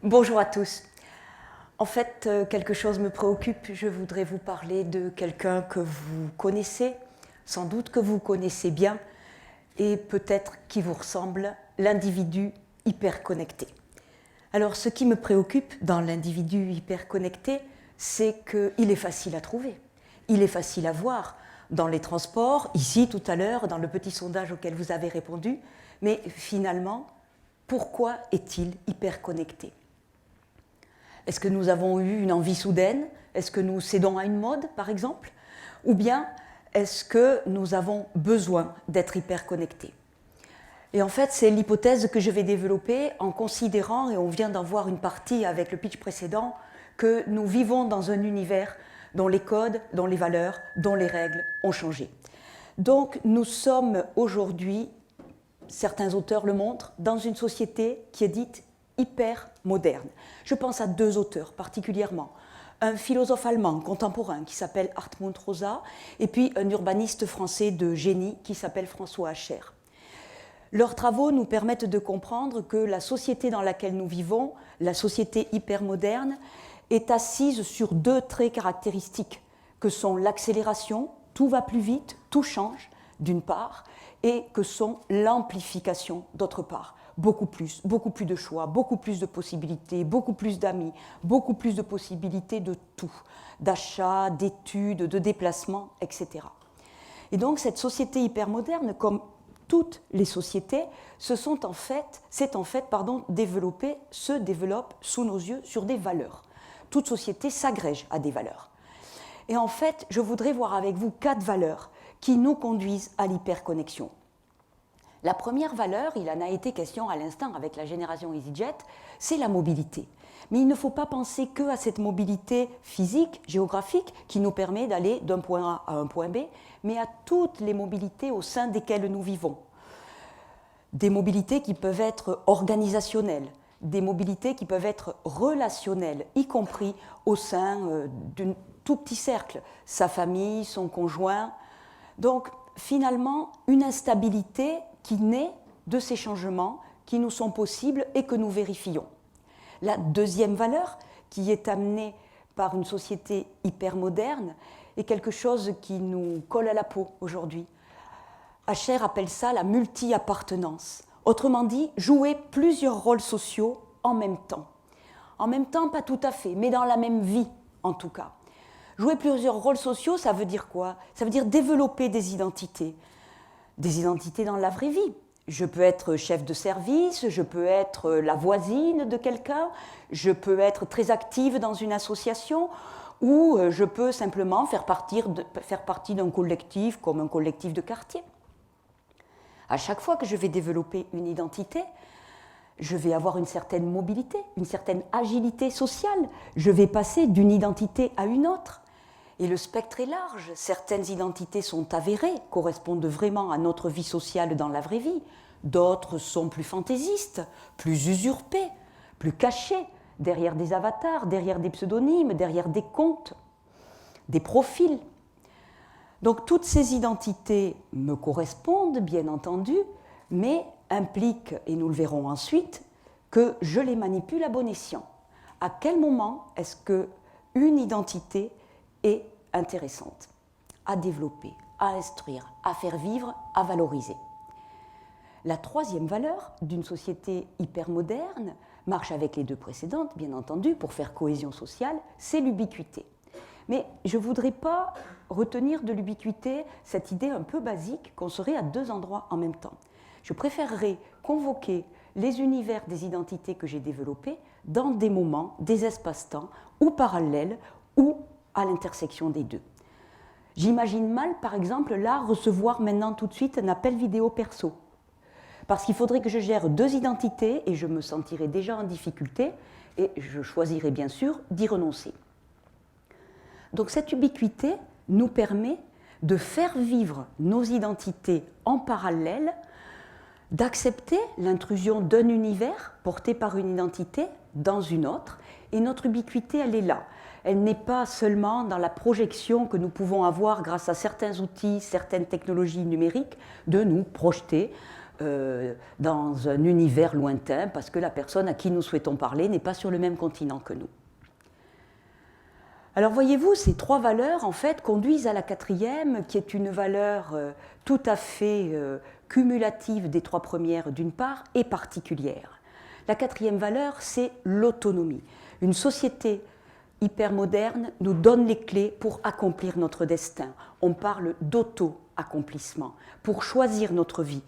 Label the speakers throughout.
Speaker 1: Bonjour à tous. En fait, quelque chose me préoccupe. Je voudrais vous parler de quelqu'un que vous connaissez, sans doute que vous connaissez bien, et peut-être qui vous ressemble, l'individu hyperconnecté. Alors, ce qui me préoccupe dans l'individu hyperconnecté, c'est qu'il est facile à trouver, il est facile à voir dans les transports, ici tout à l'heure, dans le petit sondage auquel vous avez répondu, mais finalement, pourquoi est-il hyperconnecté ? Est-ce que nous avons eu une envie soudaine? Est-ce que nous cédons à une mode, par exemple? Ou bien est-ce que nous avons besoin d'être hyperconnectés? Et en fait, c'est l'hypothèse que je vais développer en considérant, et on vient d'en voir une partie avec le pitch précédent, que nous vivons dans un univers dont les codes, dont les valeurs, dont les règles ont changé. Donc nous sommes aujourd'hui, certains auteurs le montrent, dans une société qui est dite hyper moderne. Je pense à deux auteurs particulièrement. Un philosophe allemand contemporain qui s'appelle Hartmut Rosa et puis un urbaniste français de génie qui s'appelle François Hacher. Leurs travaux nous permettent de comprendre que la société dans laquelle nous vivons, la société hypermoderne, est assise sur deux traits caractéristiques que sont l'accélération, tout va plus vite, tout change d'une part, et que sont l'amplification d'autre part. Beaucoup plus de choix, beaucoup plus de possibilités, beaucoup plus d'amis, beaucoup plus de possibilités de tout, d'achat, d'études, de déplacements, etc. Et donc cette société hypermoderne, comme toutes les sociétés, se développe sous nos yeux sur des valeurs. Toute société s'agrège à des valeurs. Et en fait, je voudrais voir avec vous 4 valeurs qui nous conduisent à l'hyperconnexion. La première valeur, il en a été question à l'instant avec la génération EasyJet, c'est la mobilité. Mais il ne faut pas penser qu'à cette mobilité physique, géographique, qui nous permet d'aller d'un point A à un point B, mais à toutes les mobilités au sein desquelles nous vivons. Des mobilités qui peuvent être organisationnelles, des mobilités qui peuvent être relationnelles, y compris au sein d'un tout petit cercle, sa famille, son conjoint. Donc, finalement, une instabilité qui naît de ces changements qui nous sont possibles et que nous vérifions. La deuxième valeur, qui est amenée par une société hypermoderne, est quelque chose qui nous colle à la peau aujourd'hui. Hacher appelle ça la multi-appartenance. Autrement dit, jouer plusieurs rôles sociaux en même temps. En même temps, pas tout à fait, mais dans la même vie, en tout cas. Jouer plusieurs rôles sociaux, ça veut dire quoi? Ça veut dire développer des identités dans la vraie vie. Je peux être chef de service, je peux être la voisine de quelqu'un, je peux être très active dans une association, ou je peux simplement faire partie d'un collectif comme un collectif de quartier. À chaque fois que je vais développer une identité, je vais avoir une certaine mobilité, une certaine agilité sociale. Je vais passer d'une identité à une autre. Et le spectre est large. Certaines identités sont avérées, correspondent vraiment à notre vie sociale dans la vraie vie. D'autres sont plus fantaisistes, plus usurpées, plus cachées, derrière des avatars, derrière des pseudonymes, derrière des comptes, des profils. Donc toutes ces identités me correspondent, bien entendu, mais impliquent, et nous le verrons ensuite, que je les manipule à bon escient. À quel moment est-ce qu'une identité est intéressante à développer, à instruire, à faire vivre, à valoriser? La troisième valeur d'une société hypermoderne marche avec les deux précédentes, bien entendu, pour faire cohésion sociale, c'est l'ubiquité. Mais je ne voudrais pas retenir de l'ubiquité cette idée un peu basique qu'on serait à deux endroits en même temps. Je préférerais convoquer les univers des identités que j'ai développés dans des moments, des espaces-temps, ou parallèles, ou à l'intersection des deux. J'imagine mal, par exemple, là, recevoir maintenant tout de suite un appel vidéo perso. Parce qu'il faudrait que je gère deux identités et je me sentirais déjà en difficulté et je choisirais bien sûr d'y renoncer. Donc cette ubiquité nous permet de faire vivre nos identités en parallèle, d'accepter l'intrusion d'un univers porté par une identité dans une autre, et notre ubiquité, elle est là. Elle n'est pas seulement dans la projection que nous pouvons avoir grâce à certains outils, certaines technologies numériques, de nous projeter dans un univers lointain parce que la personne à qui nous souhaitons parler n'est pas sur le même continent que nous. Alors voyez-vous, ces trois valeurs en fait conduisent à la quatrième, qui est une valeur tout à fait cumulative des trois premières d'une part et particulière. La quatrième valeur, c'est l'autonomie. Une société hypermoderne nous donne les clés pour accomplir notre destin. On parle d'auto-accomplissement, pour choisir notre vie,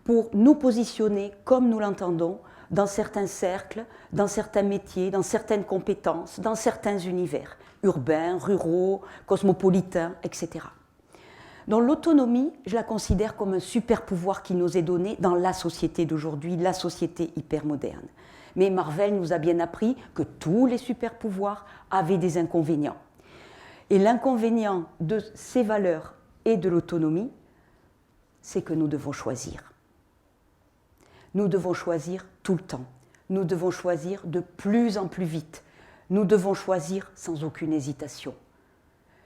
Speaker 1: pour nous positionner comme nous l'entendons dans certains cercles, dans certains métiers, dans certaines compétences, dans certains univers, urbains, ruraux, cosmopolitains, etc. Donc l'autonomie, je la considère comme un super pouvoir qui nous est donné dans la société d'aujourd'hui, la société hypermoderne. Mais Marvel nous a bien appris que tous les super pouvoirs avaient des inconvénients. Et l'inconvénient de ces valeurs et de l'autonomie, c'est que nous devons choisir. Nous devons choisir tout le temps. Nous devons choisir de plus en plus vite. Nous devons choisir sans aucune hésitation.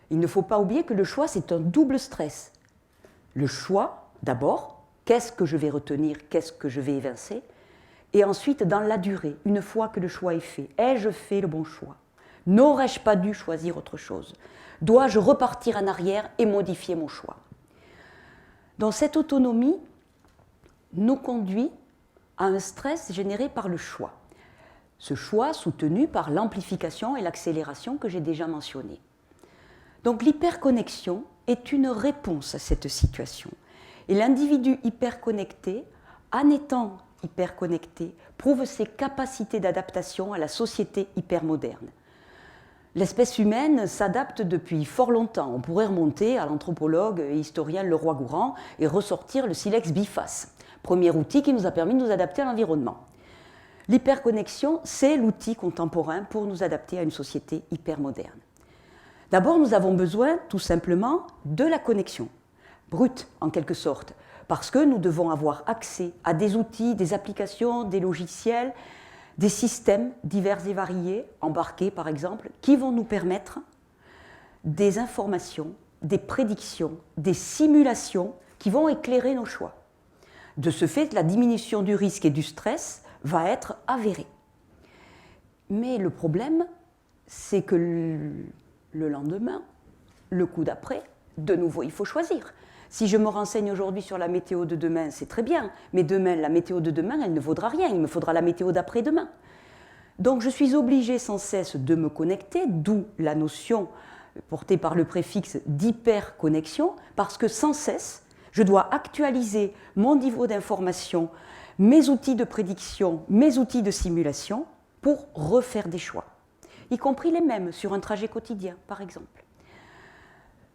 Speaker 1: Il ne faut pas oublier que le choix, c'est un double stress. Le choix, d'abord, qu'est-ce que je vais retenir, qu'est-ce que je vais évincer, et ensuite, dans la durée, une fois que le choix est fait, ai-je fait le bon choix? N'aurais-je pas dû choisir autre chose? Dois-je repartir en arrière et modifier mon choix? Donc cette autonomie nous conduit à un stress généré par le choix. Ce choix soutenu par l'amplification et l'accélération que j'ai déjà mentionnées. Donc l'hyperconnexion est une réponse à cette situation. Et l'individu hyperconnecté, en étant hyperconnecté, prouve ses capacités d'adaptation à la société hypermoderne. L'espèce humaine s'adapte depuis fort longtemps. On pourrait remonter à l'anthropologue et historien Leroi-Gourhan et ressortir le silex biface, premier outil qui nous a permis de nous adapter à l'environnement. L'hyperconnexion, c'est l'outil contemporain pour nous adapter à une société hypermoderne. D'abord, nous avons besoin tout simplement de la connexion, brute en quelque sorte, parce que nous devons avoir accès à des outils, des applications, des logiciels, des systèmes divers et variés, embarqués par exemple, qui vont nous permettre des informations, des prédictions, des simulations qui vont éclairer nos choix. De ce fait, la diminution du risque et du stress va être avérée. Mais le problème, c'est que le lendemain, le coup d'après, de nouveau, il faut choisir. Si je me renseigne aujourd'hui sur la météo de demain, c'est très bien, mais demain, la météo de demain, elle ne vaudra rien, il me faudra la météo d'après-demain. Donc je suis obligée sans cesse de me connecter, d'où la notion portée par le préfixe d'hyperconnexion, parce que sans cesse, je dois actualiser mon niveau d'information, mes outils de prédiction, mes outils de simulation, pour refaire des choix, y compris les mêmes sur un trajet quotidien, par exemple.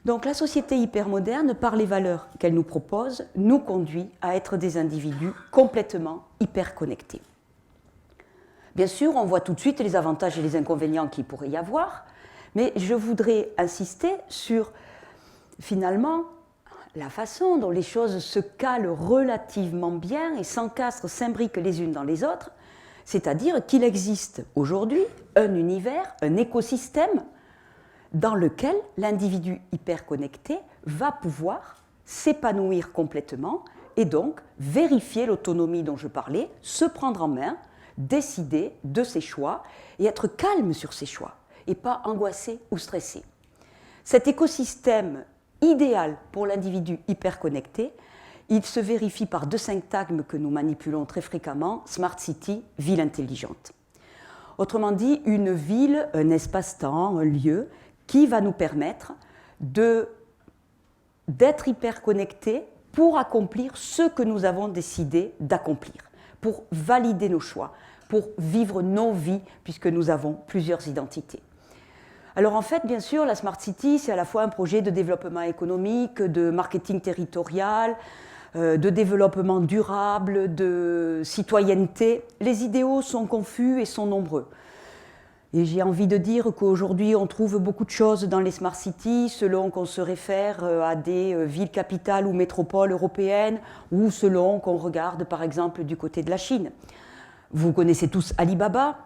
Speaker 1: Donc la société hypermoderne, par les valeurs qu'elle nous propose, nous conduit à être des individus complètement hyperconnectés. Bien sûr, on voit tout de suite les avantages et les inconvénients qu'il pourrait y avoir, mais je voudrais insister sur, finalement, la façon dont les choses se calent relativement bien et s'encastrent, s'imbriquent les unes dans les autres, c'est-à-dire qu'il existe aujourd'hui un univers, un écosystème dans lequel l'individu hyperconnecté va pouvoir s'épanouir complètement et donc vérifier l'autonomie dont je parlais, se prendre en main, décider de ses choix et être calme sur ses choix et pas angoissé ou stressé. Cet écosystème idéal pour l'individu hyperconnecté, il se vérifie par deux syntagmes que nous manipulons très fréquemment, Smart City, ville intelligente. Autrement dit, une ville, un espace-temps, un lieu qui va nous permettre d'être hyperconnectés pour accomplir ce que nous avons décidé d'accomplir, pour valider nos choix, pour vivre nos vies, puisque nous avons plusieurs identités. Alors en fait, bien sûr, la Smart City, c'est à la fois un projet de développement économique, de marketing territorial, de développement durable, de citoyenneté. Les idéaux sont confus et sont nombreux. Et j'ai envie de dire qu'aujourd'hui, on trouve beaucoup de choses dans les Smart Cities, selon qu'on se réfère à des villes capitales ou métropoles européennes, ou selon qu'on regarde, par exemple, du côté de la Chine. Vous connaissez tous Alibaba.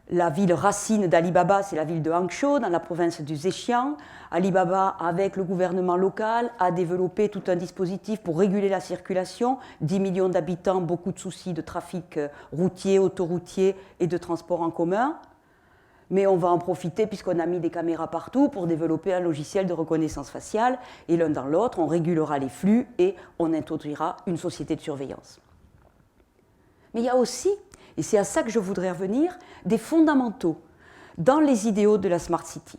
Speaker 1: La ville racine d'Ali Baba, c'est la ville de Hangzhou, dans la province du Zhejiang. Ali Baba, avec le gouvernement local, a développé tout un dispositif pour réguler la circulation. 10 millions d'habitants, beaucoup de soucis de trafic routier, autoroutier et de transport en commun. Mais on va en profiter, puisqu'on a mis des caméras partout, pour développer un logiciel de reconnaissance faciale. Et l'un dans l'autre, on régulera les flux et on introduira une société de surveillance. Mais il y a aussi, et c'est à ça que je voudrais revenir, des fondamentaux dans les idéaux de la Smart City.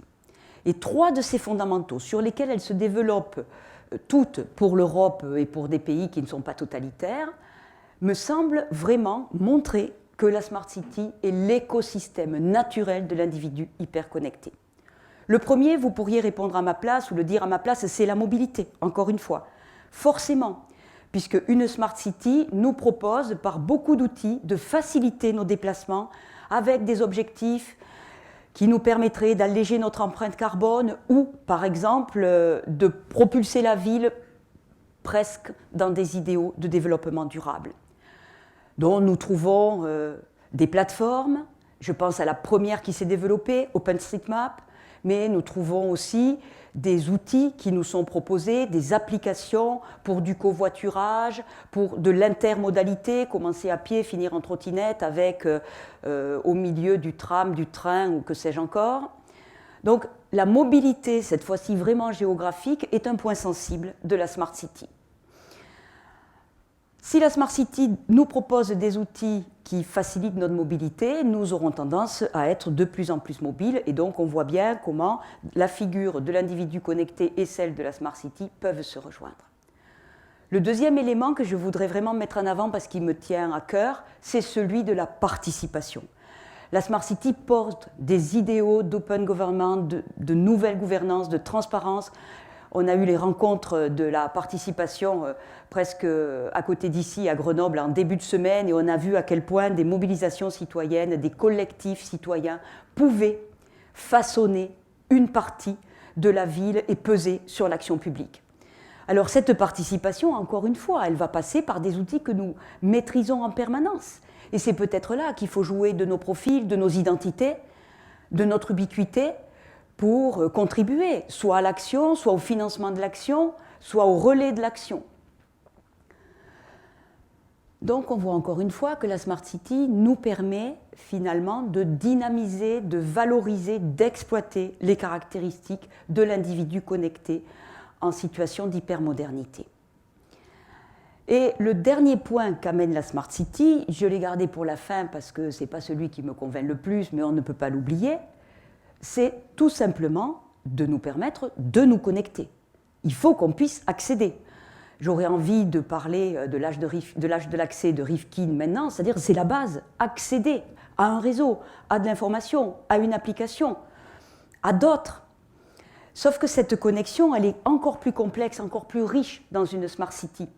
Speaker 1: Et 3 de ces fondamentaux, sur lesquels elles se développent toutes pour l'Europe et pour des pays qui ne sont pas totalitaires, me semblent vraiment montrer que la Smart City est l'écosystème naturel de l'individu hyperconnecté. Le premier, vous pourriez répondre à ma place ou le dire à ma place, c'est la mobilité, encore une fois. Forcément, puisque une Smart City nous propose par beaucoup d'outils de faciliter nos déplacements avec des objectifs qui nous permettraient d'alléger notre empreinte carbone ou, par exemple, de propulser la ville presque dans des idéaux de développement durable. Donc nous trouvons des plateformes, je pense à la première qui s'est développée, OpenStreetMap, mais nous trouvons aussi des outils qui nous sont proposés, des applications pour du covoiturage, pour de l'intermodalité, commencer à pied, finir en trottinette avec au milieu du tram, du train ou que sais-je encore. Donc la mobilité, cette fois-ci vraiment géographique, est un point sensible de la Smart City. Si la Smart City nous propose des outils qui facilitent notre mobilité, nous aurons tendance à être de plus en plus mobiles et donc on voit bien comment la figure de l'individu connecté et celle de la Smart City peuvent se rejoindre. Le deuxième élément que je voudrais vraiment mettre en avant parce qu'il me tient à cœur, c'est celui de la participation. La Smart City porte des idéaux d'open government, de nouvelle gouvernance, de transparence. On a eu les rencontres de la participation presque à côté d'ici, à Grenoble, en début de semaine, et on a vu à quel point des mobilisations citoyennes, des collectifs citoyens pouvaient façonner une partie de la ville et peser sur l'action publique. Alors cette participation, encore une fois, elle va passer par des outils que nous maîtrisons en permanence. Et c'est peut-être là qu'il faut jouer de nos profils, de nos identités, de notre ubiquité, pour contribuer soit à l'action, soit au financement de l'action, soit au relais de l'action. Donc on voit encore une fois que la Smart City nous permet finalement de dynamiser, de valoriser, d'exploiter les caractéristiques de l'individu connecté en situation d'hypermodernité. Et le dernier point qu'amène la Smart City, je l'ai gardé pour la fin parce que ce n'est pas celui qui me convainc le plus, mais on ne peut pas l'oublier, c'est tout simplement de nous permettre de nous connecter. Il faut qu'on puisse accéder. J'aurais envie de parler de l'âge de l'accès de Rifkin maintenant, c'est-à-dire c'est la base, accéder à un réseau, à de l'information, à une application, à d'autres. Sauf que cette connexion, elle est encore plus complexe, encore plus riche dans une Smart City.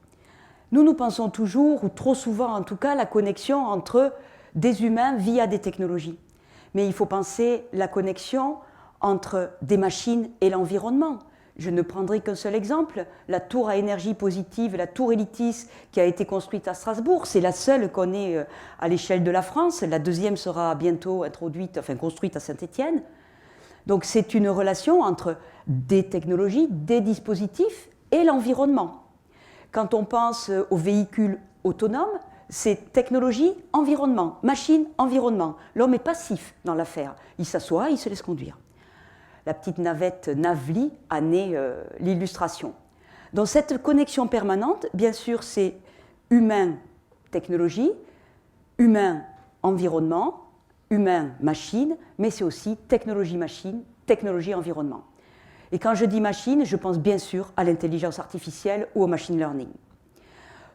Speaker 1: Nous pensons toujours, ou trop souvent en tout cas, la connexion entre des humains via des technologies. Mais il faut penser la connexion entre des machines et l'environnement. Je ne prendrai qu'un seul exemple, la tour à énergie positive, la tour Elitis qui a été construite à Strasbourg, c'est la seule qu'on ait à l'échelle de la France, la deuxième sera bientôt construite à Saint-Étienne. Donc c'est une relation entre des technologies, des dispositifs et l'environnement. Quand on pense aux véhicules autonomes, c'est technologie, environnement, machine, environnement. L'homme est passif dans l'affaire. Il s'assoit, il se laisse conduire. La petite navette Navli a né l'illustration. Donc cette connexion permanente, bien sûr, c'est humain-technologie, humain-environnement, humain-machine, mais c'est aussi technologie-machine, technologie-environnement. Et quand je dis machine, je pense bien sûr à l'intelligence artificielle ou au machine learning.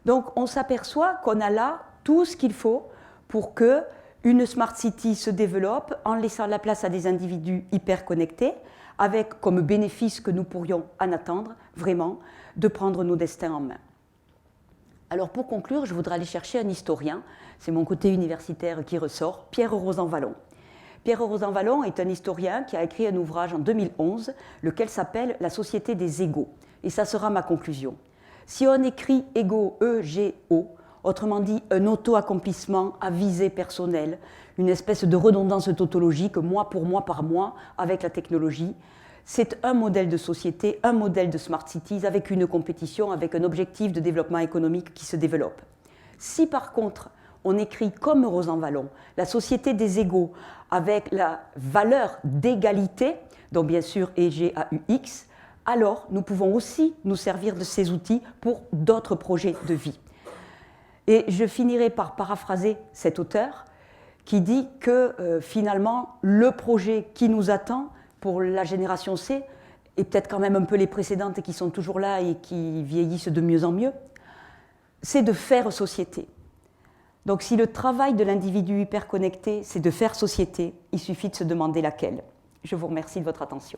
Speaker 1: Donc on s'aperçoit qu'on a là tout ce qu'il faut pour qu'une Smart City se développe en laissant la place à des individus hyper connectés, avec comme bénéfice que nous pourrions en attendre, vraiment, de prendre nos destins en main. Alors pour conclure, je voudrais aller chercher un historien, c'est mon côté universitaire qui ressort, Pierre Rosanvallon. Pierre Rosanvallon est un historien qui a écrit un ouvrage en 2011, lequel s'appelle « La société des égaux ». Et ça sera ma conclusion. Si on écrit égaux, E-G-O, autrement dit un auto-accomplissement à visée personnelle, une espèce de redondance tautologique, mois pour mois par mois, avec la technologie. C'est un modèle de société, un modèle de smart cities avec une compétition, avec un objectif de développement économique qui se développe. Si par contre, on écrit comme Rosan Vallon, la société des égaux avec la valeur d'égalité, donc bien sûr EGAUX, alors nous pouvons aussi nous servir de ces outils pour d'autres projets de vie. Et je finirai par paraphraser cet auteur qui dit que finalement, le projet qui nous attend pour la génération C, et peut-être quand même un peu les précédentes qui sont toujours là et qui vieillissent de mieux en mieux, c'est de faire société. Donc si le travail de l'individu hyperconnecté, c'est de faire société, il suffit de se demander laquelle. Je vous remercie de votre attention.